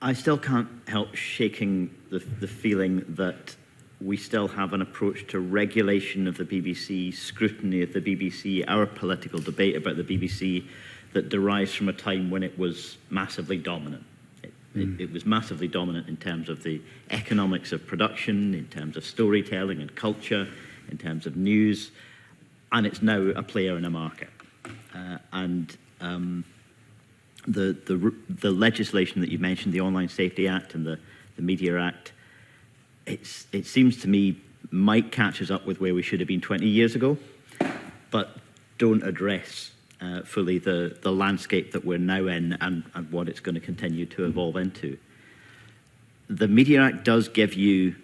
I still can't help shaking the feeling that we still have an approach to regulation of the BBC, scrutiny of the BBC, our political debate about the BBC that derives from a time when it was massively dominant. It was massively dominant in terms of the economics of production, in terms of storytelling and culture, in terms of news, and it's now a player in a market. The legislation that you mentioned, the Online Safety Act and the Media Act, it seems to me might catch us up with where we should have been 20 years ago, but don't address fully the landscape that we're now in and what it's going to continue to evolve into. The Media Act does give you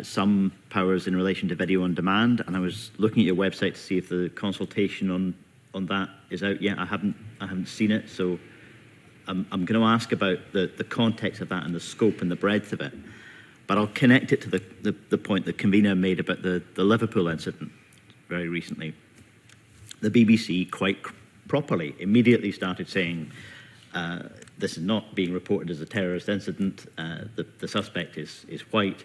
some powers in relation to video on demand, and I was looking at your website to see if the consultation on that is out yet. I haven't seen it, so I'm going to ask about the context of that and the scope and the breadth of it. But I'll connect it to the point the convener made about the Liverpool incident very recently. The BBC quite properly immediately started saying this is not being reported as a terrorist incident. The suspect is white.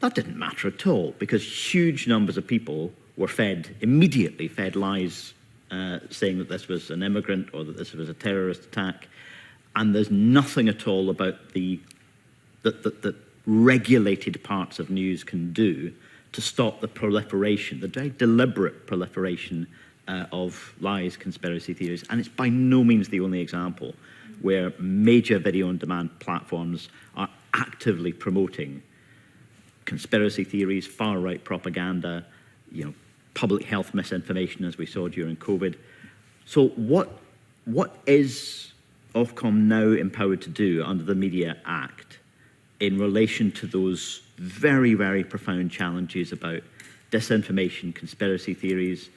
That didn't matter at all because huge numbers of people were immediately fed lies saying that this was an immigrant or that this was a terrorist attack. And there's nothing at all about the regulated parts of news can do to stop the proliferation, the very deliberate proliferation of lies, conspiracy theories. And it's by no means the only example where major video-on-demand platforms are actively promoting conspiracy theories, far-right propaganda, public health misinformation, as we saw during COVID. So what is Ofcom now empowered to do under the Media Act in relation to those very, very profound challenges about disinformation, conspiracy theories,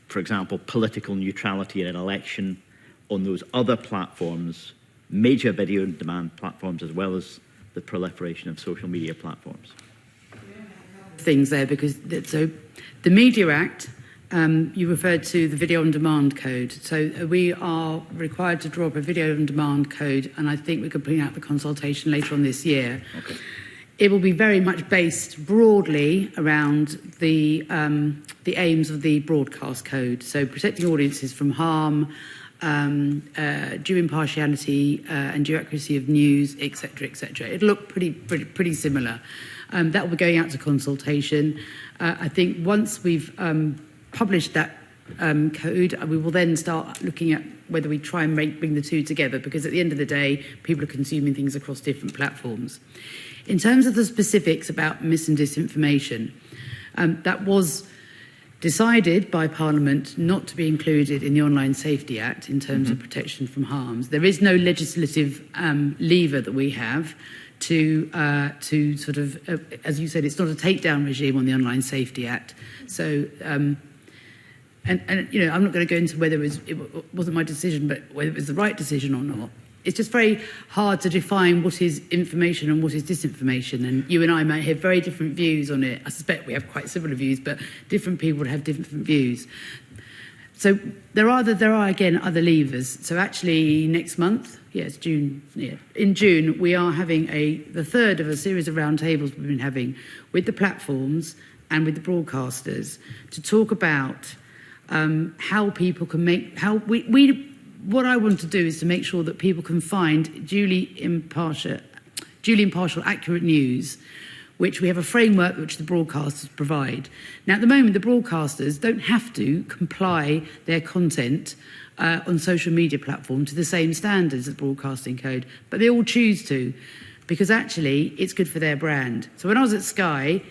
for example, political neutrality in an election on those other platforms, major video-on-demand platforms, as well as the proliferation of social media platforms? Things there, because so the Media Act, you referred to the video-on-demand code. So we are required to draw up a video-on-demand code, and I think we could bring out the consultation later on this year. Okay. It will be very much based broadly around the aims of the broadcast code. So protecting audiences from harm, due impartiality and due accuracy of news, etc., etc. It'll look pretty similar. That will be going out to consultation. I think once we've published that code, we will then start looking at whether we try and bring the two together, because at the end of the day, people are consuming things across different platforms. In terms of the specifics about mis and disinformation, that was decided by Parliament not to be included in the Online Safety Act in terms of protection from harms. There is no legislative lever that we have to sort of, as you said, it's not a takedown regime on the Online Safety Act. So, and I'm not going to go into whether it wasn't my decision, but whether it was the right decision or not. It's just very hard to define what is information and what is disinformation. And you and I might have very different views on it. I suspect we have quite similar views, but different people would have different views. So there are again other levers. So actually next month, it's June. Yeah, in June we are having the third of a series of roundtables we've been having with the platforms and with the broadcasters to talk about how people can what I want to do is to make sure that people can find duly impartial, accurate news, which we have a framework which the broadcasters provide. Now, at the moment, the broadcasters don't have to comply their content on social media platform to the same standards as the broadcasting code, but they all choose to, because actually it's good for their brand. So when I was at Sky,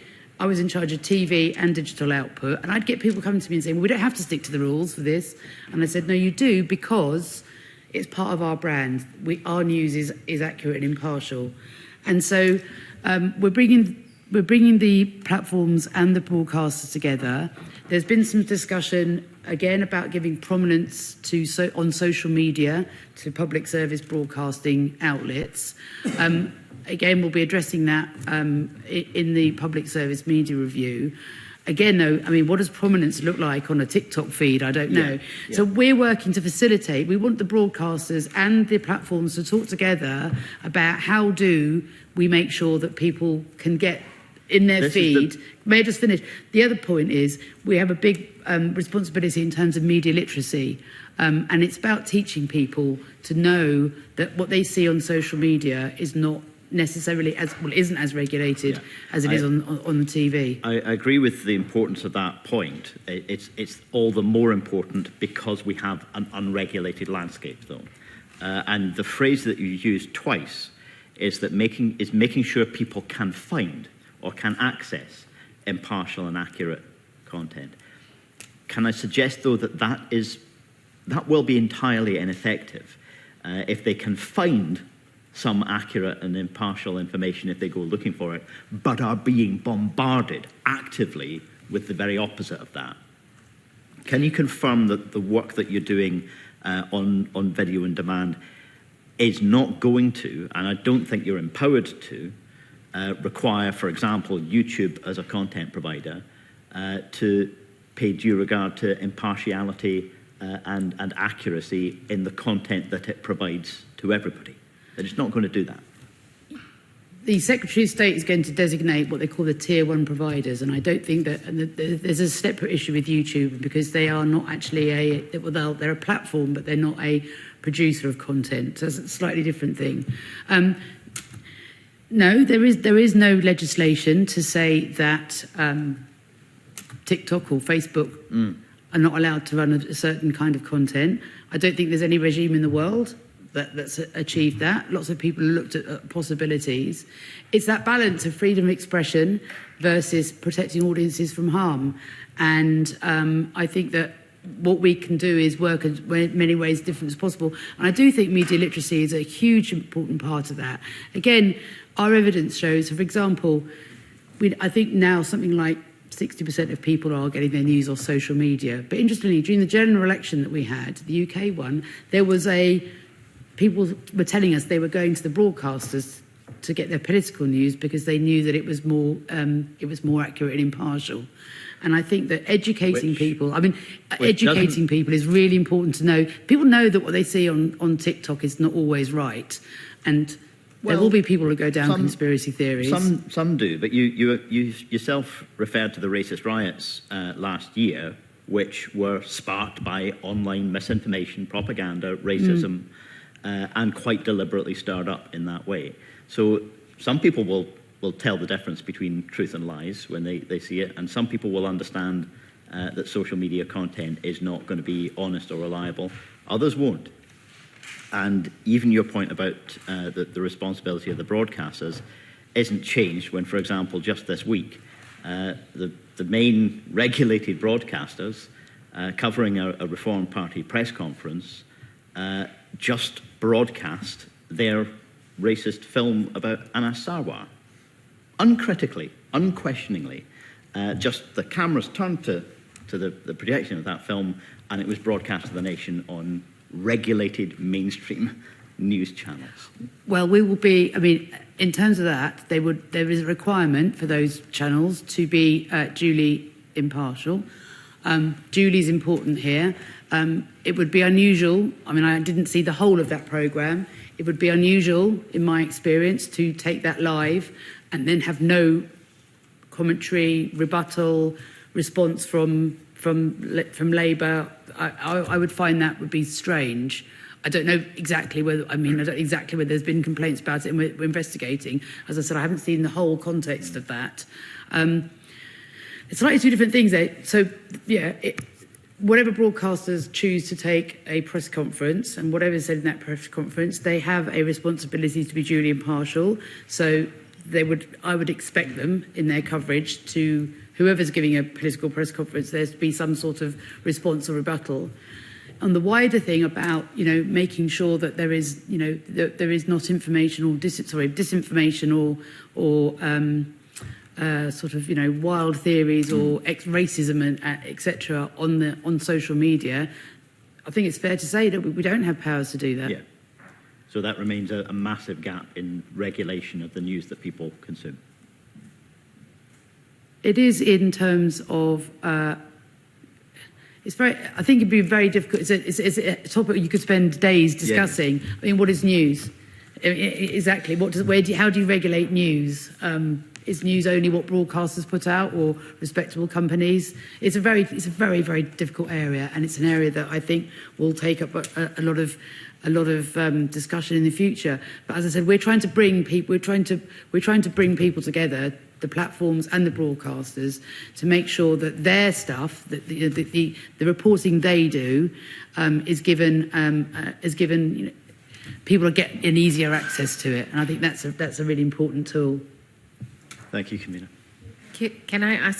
I was in charge of TV and digital output, and I'd get people coming to me and saying, well, we don't have to stick to the rules for this. And I said, no, you do, because it's part of our brand. Our news is accurate and impartial. And so we're bringing the platforms and the broadcasters together. There's been some discussion, again, about giving prominence on social media to public service broadcasting outlets. Again, we'll be addressing that in the Public Service Media Review. Again, though, I mean, what does prominence look like on a TikTok feed? I don't know. Yeah. So we're working to facilitate. We want the broadcasters and the platforms to talk together about how do we make sure that people can get in their feed. May I just finish? The other point is we have a big responsibility in terms of media literacy. And it's about teaching people to know that what they see on social media is not necessarily isn't as regulated as it is on the TV. I agree with the importance of that point. It's all the more important because we have an unregulated landscape, though. And the phrase that you used twice is that making sure people can find or can access impartial and accurate content. Can I suggest, though, that will be entirely ineffective if they can find some accurate and impartial information if they go looking for it, but are being bombarded actively with the very opposite of that. Can you confirm that the work that you're doing on video on demand is not going to, and I don't think you're empowered to, require, for example, YouTube as a content provider to pay due regard to impartiality and accuracy in the content that it provides to everybody? That it's not going to do that. The Secretary of State is going to designate what they call the Tier 1 providers, and I don't think that there's a separate issue with YouTube because they are not actually they're a platform, but they're not a producer of content. So it's a slightly different thing. No, there is no legislation to say that TikTok or Facebook are not allowed to run a certain kind of content. I don't think there's any regime in the world that's achieved that. Lots of people looked at possibilities. It's that balance of freedom of expression versus protecting audiences from harm. And I think that what we can do is work in many ways different as possible. And I do think media literacy is a huge important part of that. Again, our evidence shows, for example, I think now something like 60% of people are getting their news off social media. But interestingly, during the general election that we had, the UK one, people were telling us they were going to the broadcasters to get their political news because they knew that it was more accurate and impartial. And I think that educating people is really important to know. People know that what they see on TikTok is not always right. And there will be people who go down conspiracy theories. Some do, but you yourself referred to the racist riots last year, which were sparked by online misinformation, propaganda, racism, and quite deliberately stirred up in that way. So some people will tell the difference between truth and lies when they see it, and some people will understand that social media content is not going to be honest or reliable. Others won't. And even your point about the responsibility of the broadcasters isn't changed when, for example, just this week, the main regulated broadcasters covering a Reform Party press conference just broadcast their racist film about Anas Sarwar. Uncritically, unquestioningly. Just the cameras turned to the projection of that film and it was broadcast to the nation on regulated mainstream news channels. Well, we will be, in terms of that, there is a requirement for those channels to be duly impartial. Duly is important here. It would be unusual, I didn't see the whole of that programme. It would be unusual, in my experience, to take that live and then have no commentary, rebuttal, response from Labour. I would find that would be strange. I don't know exactly whether there's been complaints about it and we're investigating. As I said, I haven't seen the whole context of that. It's slightly two different things there. So, whatever broadcasters choose to take a press conference and whatever is said in that press conference, they have a responsibility to be duly impartial. So I would expect them in their coverage to, whoever's giving a political press conference, there to be some sort of response or rebuttal. On the wider thing about, making sure that there is, that there is not information or disinformation or sort of, wild theories or racism and etc. on social media, I think it's fair to say that we don't have powers to do that. Yeah. So that remains a massive gap in regulation of the news that people consume. It is in terms of. It's very. I think it'd be very difficult. It's a topic you could spend days discussing. Yeah. I mean, what is news? Exactly. How do you regulate news? Is news only what broadcasters put out, or respectable companies? It's a very, very difficult area, and it's an area that I think will take up a lot of discussion in the future. But as I said, we're trying to bring people. We're trying to bring people together, the platforms and the broadcasters, to make sure that their stuff, that the reporting they do, is given. You know, people get an easier access to it, and I think that's a really important tool. Thank you, Camilla. Can I ask